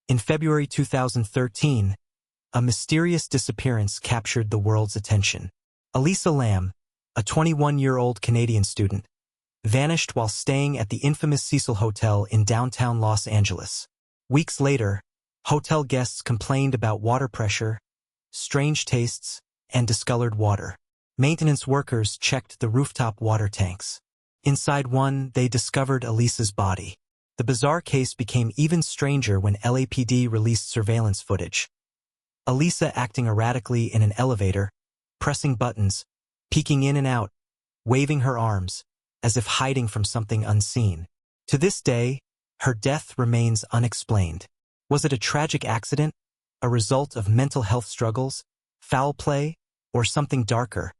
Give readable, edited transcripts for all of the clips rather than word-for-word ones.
In February 2013, a mysterious disappearance captured the world's attention. Elisa Lam, a 21-year-old Canadian student, vanished while staying at the infamous Cecil Hotel in downtown Los Angeles. Weeks later, hotel guests complained about water pressure, strange tastes, and discolored water. Maintenance workers checked the rooftop water tanks. Inside one, they discovered Elisa's body. The bizarre case became even stranger when LAPD released surveillance footage. Elisa acting erratically in an elevator, pressing buttons, peeking in and out, waving her arms, as if hiding from something unseen. To this day, her death remains unexplained. Was it a tragic accident, a result of mental health struggles, foul play, or something darker,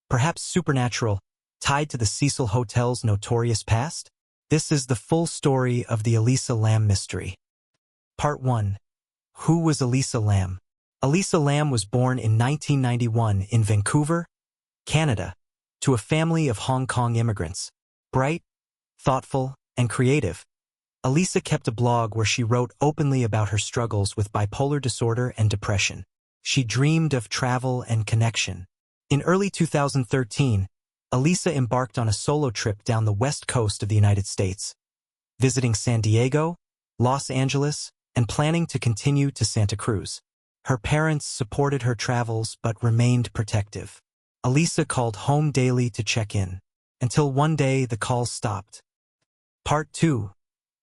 perhaps supernatural, tied to the Cecil Hotel's notorious past? This is the full story of the Elisa Lam mystery. Part 1. Who was Elisa Lam? Elisa Lam was born in 1991 in Vancouver, Canada, to a family of Hong Kong immigrants. Bright, thoughtful, and creative, Elisa kept a blog where she wrote openly about her struggles with bipolar disorder and depression. She dreamed of travel and connection. In early 2013, Elisa embarked on a solo trip down the west coast of the United States, visiting San Diego, Los Angeles, and planning to continue to Santa Cruz. Her parents supported her travels but remained protective. Elisa called home daily to check in, until one day the calls stopped. Part 2.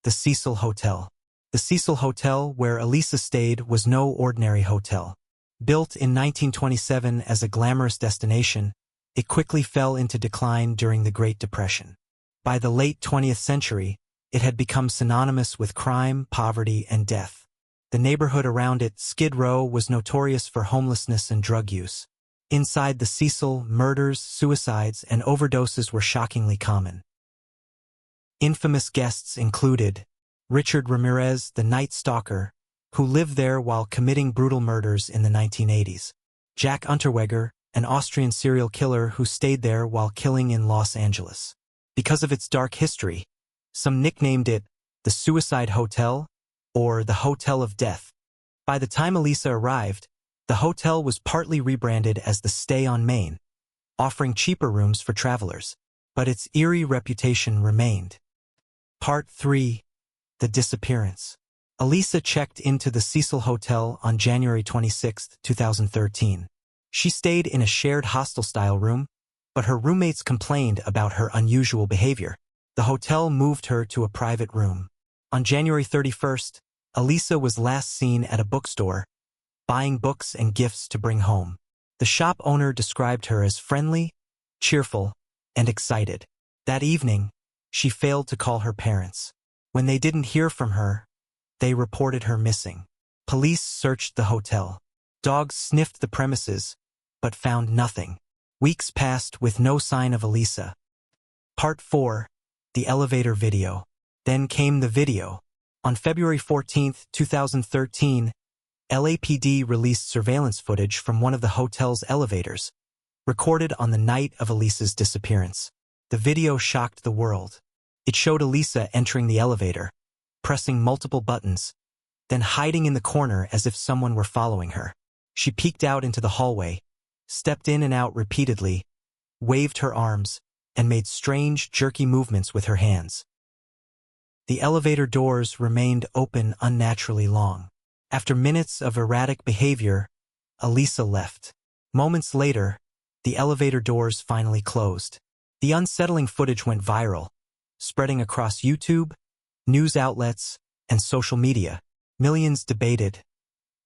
The Cecil Hotel. The Cecil Hotel, where Elisa stayed, was no ordinary hotel. Built in 1927 as a glamorous destination, it quickly fell into decline during the Great Depression. By the late 20th century, it had become synonymous with crime, poverty, and death. The neighborhood around it, Skid Row, was notorious for homelessness and drug use. Inside the Cecil, murders, suicides, and overdoses were shockingly common. Infamous guests included Richard Ramirez, the Night Stalker, who lived there while committing brutal murders in the 1980s. Jack Unterweger, an Austrian serial killer who stayed there while killing in Los Angeles. Because of its dark history, some nicknamed it the Suicide Hotel or the Hotel of Death. By the time Elisa arrived, the hotel was partly rebranded as the Stay on Main, offering cheaper rooms for travelers, but its eerie reputation remained. Part 3. The Disappearance. Elisa checked into the Cecil Hotel on January 26, 2013. She stayed in a shared hostel-style room, but her roommates complained about her unusual behavior. The hotel moved her to a private room. On January 31st, Elisa was last seen at a bookstore, buying books and gifts to bring home. The shop owner described her as friendly, cheerful, and excited. That evening, she failed to call her parents. When they didn't hear from her, they reported her missing. Police searched the hotel. Dogs sniffed the premises, but found nothing. Weeks passed with no sign of Elisa. Part 4. The Elevator Video. Then came the video. On February 14, 2013, LAPD released surveillance footage from one of the hotel's elevators, recorded on the night of Elisa's disappearance. The video shocked the world. It showed Elisa entering the elevator, pressing multiple buttons, then hiding in the corner as if someone were following her. She peeked out into the hallway, stepped in and out repeatedly, waved her arms, and made strange, jerky movements with her hands. The elevator doors remained open unnaturally long. After minutes of erratic behavior, Elisa left. Moments later, the elevator doors finally closed. The unsettling footage went viral, spreading across YouTube, news outlets, and social media. Millions debated,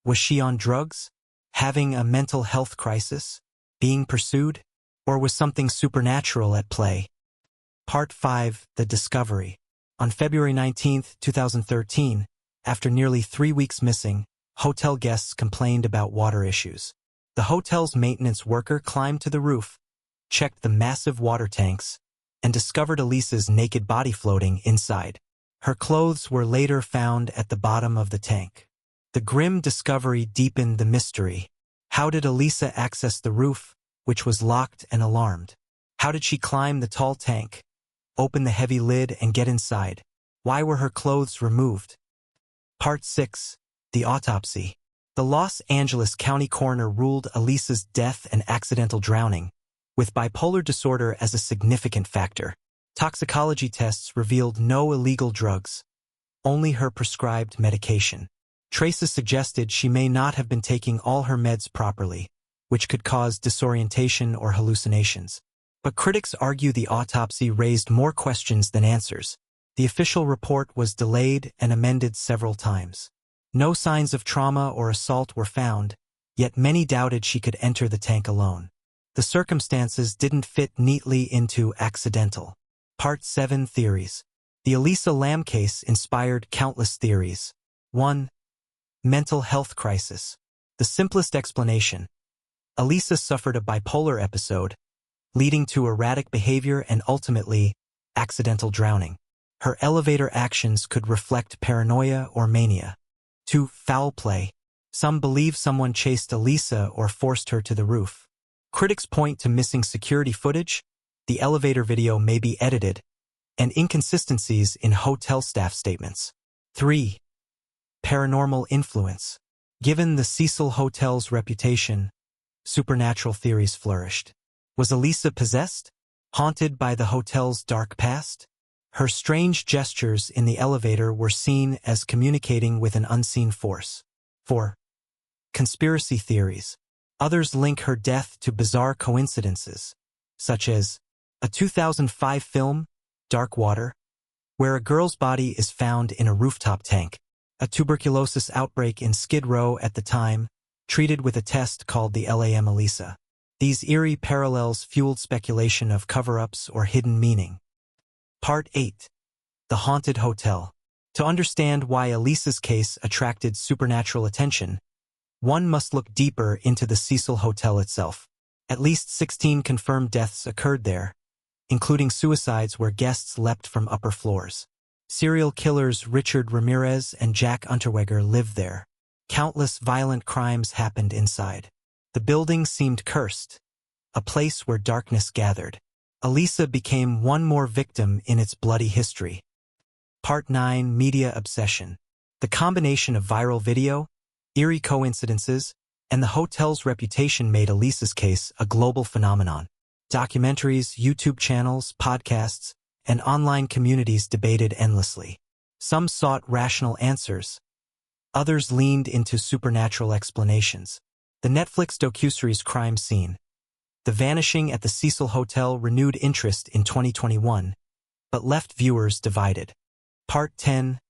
was she on drugs, having a mental health crisis, being pursued, or was something supernatural at play? Part 5. The Discovery. On February 19, 2013, after nearly 3 weeks missing, hotel guests complained about water issues. The hotel's maintenance worker climbed to the roof, checked the massive water tanks, and discovered Elisa's naked body floating inside. Her clothes were later found at the bottom of the tank. The grim discovery deepened the mystery. How did Elisa access the roof, which was locked and alarmed? How did she climb the tall tank, open the heavy lid, and get inside? Why were her clothes removed? Part 6. The autopsy. The Los Angeles County coroner ruled Elisa's death an accidental drowning, with bipolar disorder as a significant factor. Toxicology tests revealed no illegal drugs, only her prescribed medication. Traces suggested she may not have been taking all her meds properly, which could cause disorientation or hallucinations. But critics argue the autopsy raised more questions than answers. The official report was delayed and amended several times. No signs of trauma or assault were found, yet many doubted she could enter the tank alone. The circumstances didn't fit neatly into accidental. Part 7 Theories. The Elisa Lam case inspired countless theories. 1. Mental health crisis. The simplest explanation. Elisa suffered a bipolar episode, leading to erratic behavior and ultimately, accidental drowning. Her elevator actions could reflect paranoia or mania. 2. Foul play. Some believe someone chased Elisa or forced her to the roof. Critics point to missing security footage, the elevator video may be edited, and inconsistencies in hotel staff statements. 3. Paranormal influence. Given the Cecil Hotel's reputation, supernatural theories flourished. Was Elisa possessed? Haunted by the hotel's dark past? Her strange gestures in the elevator were seen as communicating with an unseen force. 4. Conspiracy theories. Others link her death to bizarre coincidences, such as a 2005 film, Dark Water, where a girl's body is found in a rooftop tank, a tuberculosis outbreak in Skid Row at the time, treated with a test called the LAM Elisa. These eerie parallels fueled speculation of cover-ups or hidden meaning. Part 8. The Haunted Hotel. To understand why Elisa's case attracted supernatural attention, one must look deeper into the Cecil Hotel itself. At least 16 confirmed deaths occurred there, including suicides where guests leapt from upper floors. Serial killers Richard Ramirez and Jack Unterweger lived there. Countless violent crimes happened inside. The building seemed cursed, a place where darkness gathered. Elisa became one more victim in its bloody history. Part 9 Media Obsession. The combination of viral video, eerie coincidences, and the hotel's reputation made Elisa's case a global phenomenon. Documentaries, YouTube channels, podcasts, and online communities debated endlessly. Some sought rational answers. Others leaned into supernatural explanations. The Netflix docuseries Crime Scene. The vanishing at the Cecil Hotel renewed interest in 2021, but left viewers divided. Part 10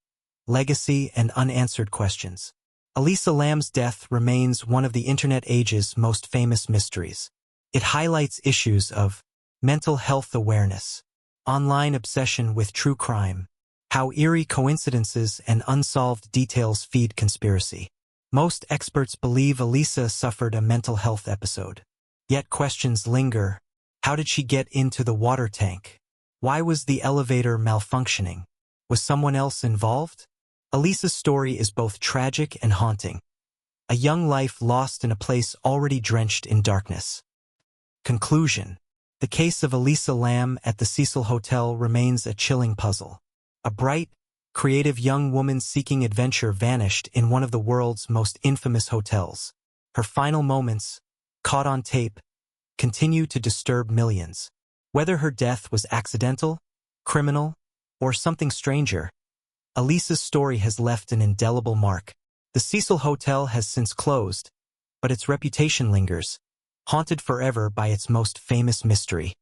Legacy and Unanswered Questions. Elisa Lam's death remains one of the Internet age's most famous mysteries. It highlights issues of mental health awareness, online obsession with true crime, how eerie coincidences and unsolved details feed conspiracy. Most experts believe Elisa suffered a mental health episode. Yet questions linger. How did she get into the water tank? Why was the elevator malfunctioning? Was someone else involved? Elisa's story is both tragic and haunting. A young life lost in a place already drenched in darkness. Conclusion. The case of Elisa Lam at the Cecil Hotel remains a chilling puzzle. A bright, creative young woman seeking adventure vanished in one of the world's most infamous hotels. Her final moments, caught on tape, continue to disturb millions. Whether her death was accidental, criminal, or something stranger, Elisa's story has left an indelible mark. The Cecil Hotel has since closed, but its reputation lingers, haunted forever by its most famous mystery.